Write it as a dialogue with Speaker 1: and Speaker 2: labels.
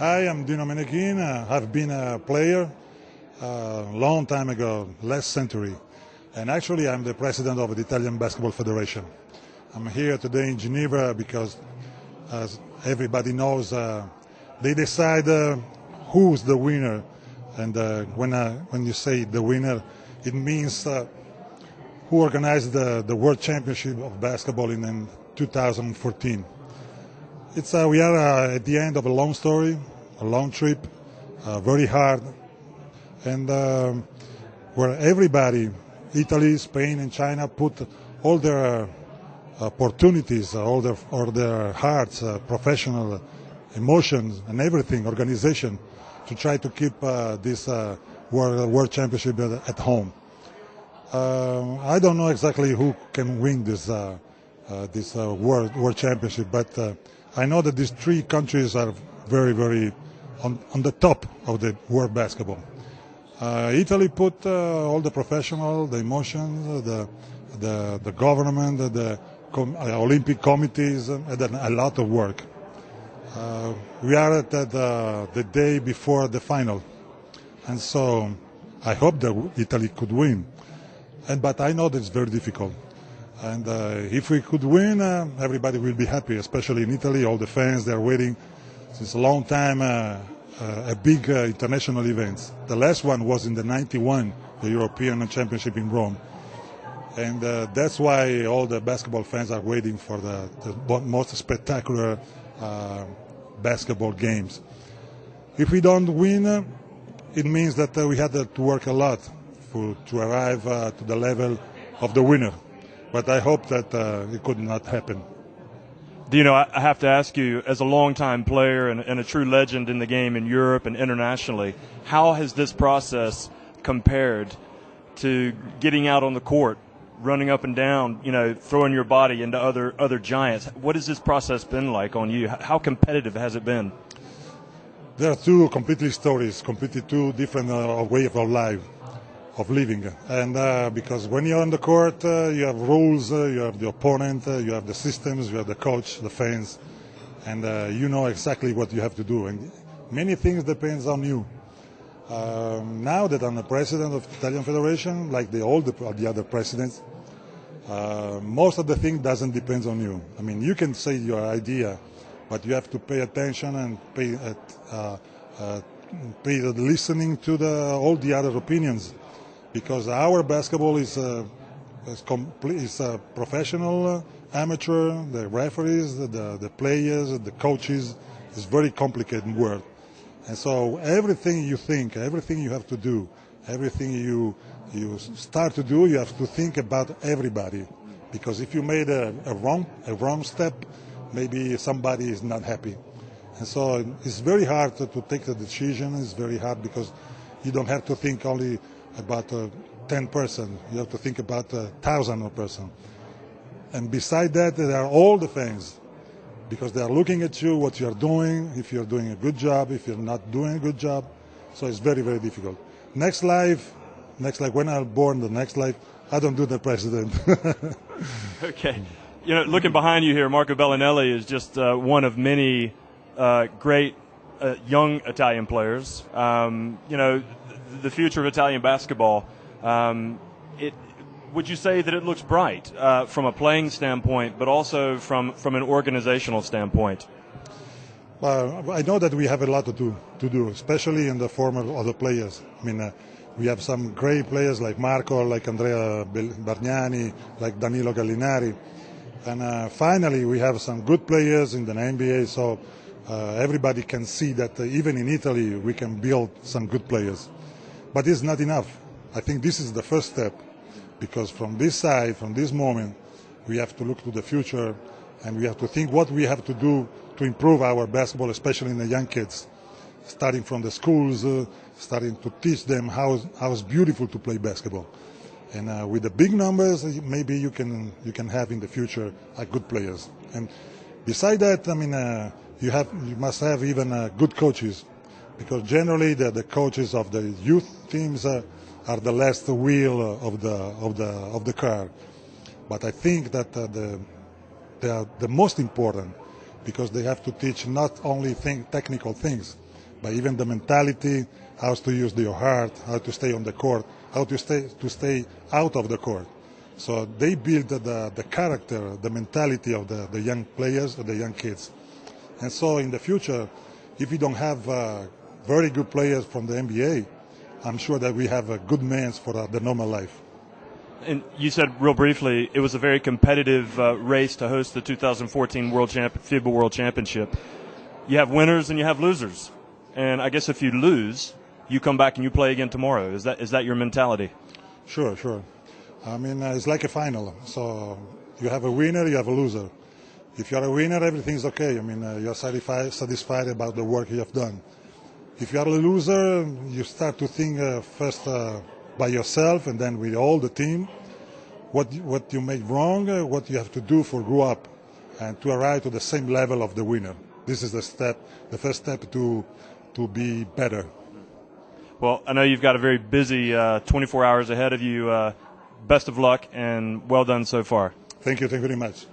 Speaker 1: Hi, I'm Dino MENEGHIN. I've been a player a long time ago, last century. And actually, I'm the president of the Italian Basketball Federation. I'm here today in Geneva because, as everybody knows, they decide who's the winner. And when you say the winner, it means who organized the World Championship of Basketball in 2014. We are at the end of a long story, a long trip, very hard, and where everybody, Italy, Spain, and China, put all their opportunities, all their hearts, professional emotions, and everything, organization, to try to keep this World Championship at home. I don't know exactly who can win this World Championship, but I know that these three countries are very, very on the top of the world basketball. Italy put all the professional, the emotions, the government, the Olympic committees, and a lot of work. We are at the day before the final, and so I hope that Italy could win. But I know that it's very difficult. And if we could win, everybody will be happy, especially in Italy. All the fans, they're waiting since a long time, a big international event. The last one was in the '91, the European Championship in Rome. And that's why all the basketball fans are waiting for the most spectacular basketball games. If we don't win, it means that we had to work a lot to arrive to the level of the winner. But I hope that it could not happen.
Speaker 2: Dino, I have to ask you, as a longtime player and a true legend in the game in Europe and internationally, how has this process compared to getting out on the court, running up and down, throwing your body into other giants? What has this process been like on you? How competitive has it been?
Speaker 1: There are two completely stories, completely two different ways of life. Of living, and because when you're on the court, you have rules, you have the opponent, you have the systems, you have the coach, the fans, and you know exactly what you have to do, and many things depends on you. Now that I'm the president of the Italian Federation, like all the other presidents, most of the thing doesn't depend on you. I mean, you can say your idea, but you have to pay attention and pay listening to all the other opinions. Because our basketball is professional, amateur, the referees, the players, the coaches, is very complicated world. And so everything you think, everything you have to do, everything you start to do, you have to think about everybody. Because if you made a wrong step, maybe somebody is not happy. And so it's very hard to take the decision. It's very hard because you don't have to think only about 10%. You have to think about 1,000 person. And beside that, there are all the fans, because they are looking at you, what you are doing, if you're doing a good job, if you're not doing a good job. So it's very, very difficult. Next life, when I'm born, the next life, I don't do the president.
Speaker 2: Okay. Looking behind you here, Marco Bellinelli is just one of many great young Italian players. The future of Italian basketball, would you say that it looks bright from a playing standpoint, but also from an organizational standpoint?
Speaker 1: Well, I know that we have a lot to do, especially in the form of other players. I mean, we have some great players like Marco, like Andrea Bargnani, like Danilo Gallinari. And finally, we have some good players in the NBA, so everybody can see that even in Italy, we can build some good players. But it's not enough. I think this is the first step, because from this side, from this moment, we have to look to the future, and we have to think what we have to do to improve our basketball, especially in the young kids, starting from the schools, starting to teach them how it's beautiful to play basketball. And with the big numbers, maybe you can have in the future good players. And beside that, I mean, you must have even good coaches. Because generally the coaches of the youth teams are the last wheel of the car. But I think that they are the most important, because they have to teach not only technical things, but even the mentality, how to use your heart, how to stay on the court, how to stay out of the court. So they build the character, the mentality of the young players, the young kids. And so in the future, if we don't have very good players from the NBA, I'm sure that we have good men for the normal life.
Speaker 2: And you said real briefly, it was a very competitive race to host the 2014 FIBA World Championship. You have winners and you have losers. And I guess if you lose, you come back and you play again tomorrow. Is that your mentality?
Speaker 1: Sure. I mean, it's like a final. So you have a winner, you have a loser. If you're a winner, everything's okay. I mean, you're satisfied about the work you have done. If you are a loser, you start to think first by yourself and then with all the team, what you made wrong, what you have to do for grow up and to arrive to the same level of the winner. This is the first step to be better.
Speaker 2: Well, I know you've got a very busy 24 hours ahead of you. Best of luck and well done so far.
Speaker 1: Thank you very much.